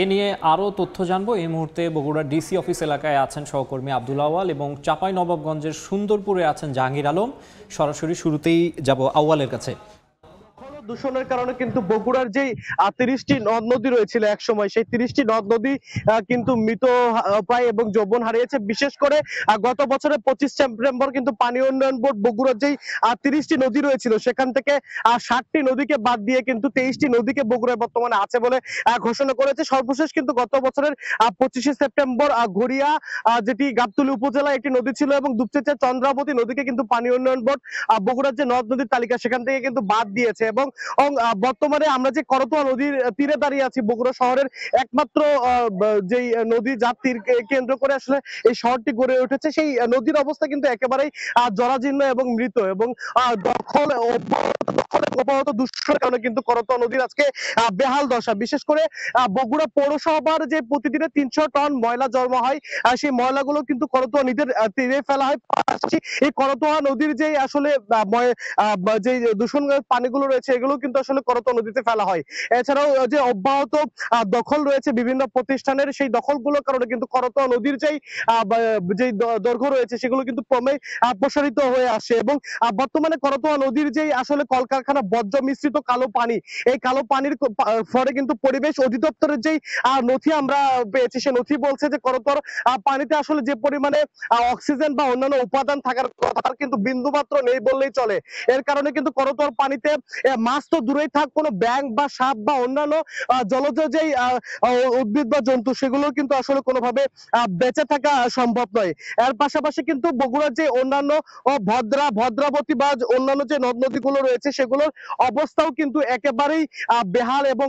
এ নিয়ে আরও তথ্য জানবো। এই মুহূর্তে বগুড়া ডিসি অফিস এলাকায় আছেন সহকর্মী আব্দুল আওয়াল এবং চাঁপাইনবাবগঞ্জের সুন্দরপুরে আছেন জাহাঙ্গীর আলম। সরাসরি শুরুতেই যাব আউয়ালের কাছে। দূষণের কারণে কিন্তু বগুড়ার যেই 30টি নদ নদী রয়েছিল এক সময়, সেই 30টি নদ নদী কিন্তু মৃত প্রায় এবং যৌবন হারিয়েছে। বিশেষ করে গত বছরের 25 সেপ্টেম্বর কিন্তু পানি উন্নয়ন বোর্ড বগুড়ার যেই 30টি নদী রয়েছিল সেখান থেকে 60টি নদীকে বাদ দিয়ে কিন্তু 23টি নদীকে বগুড়ায় বর্তমানে আছে বলে ঘোষণা করেছে। সর্বশেষ কিন্তু গত বছরের 25 সেপ্টেম্বর ঘড়িয়া যেটি গাবতলী উপজেলা একটি নদী ছিল এবং দুপচাঁচিয়া চন্দ্রাবতী নদীকে কিন্তু পানি উন্নয়ন বোর্ড বগুড়ার যে নদ নদীর তালিকা সেখান থেকে কিন্তু বাদ দিয়েছে। এবং বর্তমানে আমরা যে করতোয়া নদীর তীরে দাঁড়িয়ে আছি, বগুড়া শহরের একমাত্র যেই নদী যার তীর কেন্দ্র করে আসলে এই শহরটি গড়ে উঠেছে, সেই নদীর অবস্থা কিন্তু একেবারেই জরাজীর্ণ এবং মৃত। এবং অব্যাহত দূষণের কারণে কিন্তু করতোয়া নদীর আজকে বেহাল দশা। বিশেষ করে বগুড়া পৌরসভার যে প্রতিদিনে 300 টন ময়লা জমা হয়, সেই ময়লাগুলো কিন্তু করতোয়া নদীর তীরে ফেলা হয়। এই করতোয়া নদীর যে আসলে যে দূষণ পানিগুলো রয়েছে এগুলো কিন্তু আসলে করতোয়া নদীতে ফেলা হয়। এছাড়াও যে অব্যাহত দখল রয়েছে বিভিন্ন প্রতিষ্ঠানের, সেই দখলগুলোর কারণে কিন্তু করতোয়া নদীর যেই দৈর্ঘ্য রয়েছে সেগুলো কিন্তু ক্রমে প্রসারিত হয়ে আসে। এবং বর্তমানে করতোয়া নদীর যেই আসলে কলকারখানা বর্জ্য মিশ্রিত কালো পানি, এই কালো পানির ফলে কিন্তু পরিবেশ অধিদপ্তরের যেই নথি আমরা পেয়েছি, সে নথি বলছে যে করতোয়ার পানিতে আসলে যে পরিমাণে অক্সিজেন বা অন্যান্য উপাদান থাকার কথা তার কিন্তু বিন্দুমাত্র নেই বললেই চলে। এর কারণে কিন্তু করতোয়ার পানিতে মাছ তো দূরেই থাক, কোনো ব্যাঙ বা সাপ বা অন্যান্য জলজ যেই উদ্ভিদ বা জন্তু সেগুলো কিন্তু আসলে কোনোভাবে বেঁচে থাকা সম্ভব নয়। এর পাশাপাশি কিন্তু বগুড়ার যে অন্যান্য ভদ্রাবতী বা অন্যান্য যে নদ নদীগুলো রয়েছে সেগুলোর অবস্থাও কিন্তু একেবারেই বেহাল এবং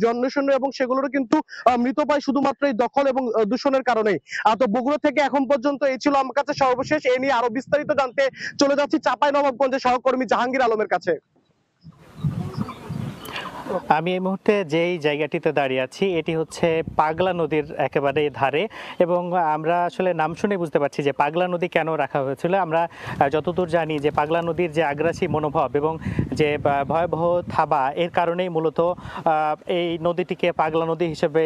জনশূন্য, এবং সেগুলোর কিন্তু মৃতপ্রায় শুধুমাত্র এই দখল এবং দূষণের কারণেই। তো বগুড়া থেকে এখন পর্যন্ত এই ছিল আমার কাছে সর্বশেষ। এ নিয়ে আরো বিস্তারিত জানতে চলে যাচ্ছি চাঁপাইনবাবগঞ্জের সহকর্মী জাহাঙ্গীর আলমের কাছে। আমি এই মুহূর্তে যেই জায়গাটিতে দাঁড়িয়ে আছি এটি হচ্ছে পাগলা নদীর একেবারে ধারে, এবং আমরা আসলে নাম শুনে বুঝতে পারছি যে পাগলা নদী কেন রাখা হয়েছিল। আমরা যতদূর জানি যে পাগলা নদীর যে আগ্রাসী মনোভাব এবং যে ভয়াবহ থাবা, এর কারণেই মূলত এই নদীটিকে পাগলা নদী হিসেবে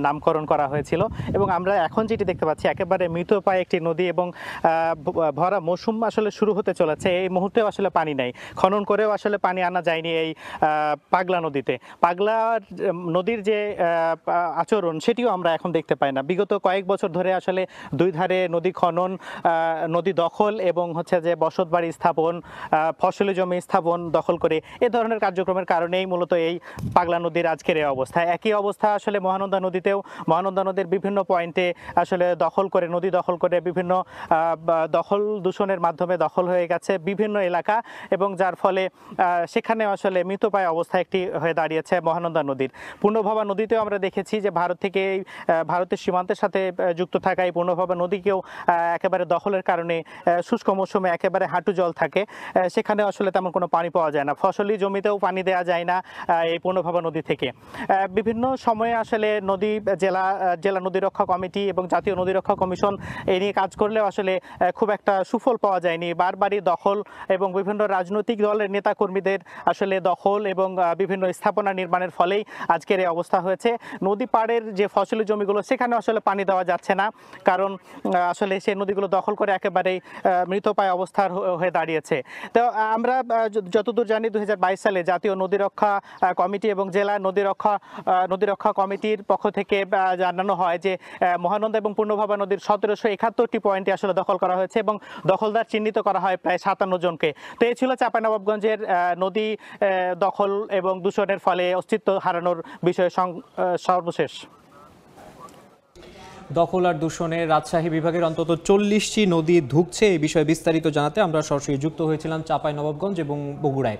নামকরণ করা হয়েছিল। এবং আমরা এখন যেটি দেখতে পাচ্ছি একেবারে মৃতপ্রায় একটি নদী, এবং ভরা মৌসুম আসলে শুরু হতে চলেছে। এই মুহূর্তেও আসলে পানি নেই, খনন করেও আসলে পানি আনা যায়নি এই পাগলা নদীতে। পাগলা নদীর যে আচরণ সেটিও আমরা এখন দেখতে পাই না। বিগত কয়েক বছর ধরে আসলে দুই ধারে নদী খনন, নদী দখল এবং হচ্ছে যে বসত বাড়ি স্থাপন, ফসলি জমি স্থাপন দখল করে এ ধরনের কার্যক্রমের কারণেই মূলত এই পাগলা নদীর আজকের এই অবস্থা। একই অবস্থা আসলে মহানন্দা নদীতেও। মহানন্দা নদীর বিভিন্ন পয়েন্টে আসলে নদী দখল করে বিভিন্ন দখল দূষণের মাধ্যমে দখল হয়ে গেছে বিভিন্ন এলাকা, এবং যার ফলে সেখানে আসলে মৃতপ্রায় অবস্থা একটি হয়ে দাঁড়িয়েছে মহানন্দা নদীর। পূর্ণভবা নদীতেও আমরা দেখেছি যে ভারতের সীমান্তের সাথে যুক্ত থাকা এই পূর্ণভবা নদীকেও একেবারে দখলের কারণে শুষ্ক মৌসুমে একেবারে হাঁটু জল থাকে, সেখানে আসলে তেমন কোনো পানি পাওয়া যায় না। ফসলি জমিতেও পানি দেওয়া যায় না এই পূর্ণভবা নদী থেকে। বিভিন্ন সময়ে আসলে জেলা নদী রক্ষা কমিটি এবং জাতীয় নদী রক্ষা কমিশন এই নিয়ে কাজ করলেও আসলে খুব একটা সুফল পাওয়া যায়নি। বারবারই দখল এবং বিভিন্ন রাজনৈতিক দলের নেতাকর্মীদের আসলে দখল এবং বিভিন্ন স্থাপনা নির্মাণের ফলেই আজকের এই অবস্থা হয়েছে। নদী পাড়ের যে ফসলি জমিগুলো সেখানে আসলে পানি দেওয়া যাচ্ছে না, কারণ আসলে সেই নদীগুলো দখল করে একেবারেই মৃতপ্রায় অবস্থার হয়ে দাঁড়িয়েছে। তো আমরা যতদূর জানি 2022 সালে জাতীয় নদী রক্ষা কমিটি এবং জেলা নদী রক্ষা কমিটির পক্ষ থেকে জানানো হয় যে মহানন্দা এবং পূর্ণভবা নদীর 1771টি পয়েন্টে আসলে দখল করা হয়েছে এবং দখলদার চিহ্নিত করা হয় প্রায় 57 জনকে। তো এই ছিল চাঁপাইনবাবগঞ্জের নদী দখল এবং দূষণের ফলে অস্তিত্ব হারানোর বিষয়ে সর্বশেষ। দখল আর দূষণে রাজশাহী বিভাগের অন্তত 40টি নদী ধুঁকছে, এই বিষয়ে বিস্তারিত জানাতে আমরা সরাসরি যুক্ত হয়েছিলাম চাঁপাইনবাবগঞ্জ এবং বগুড়ায়।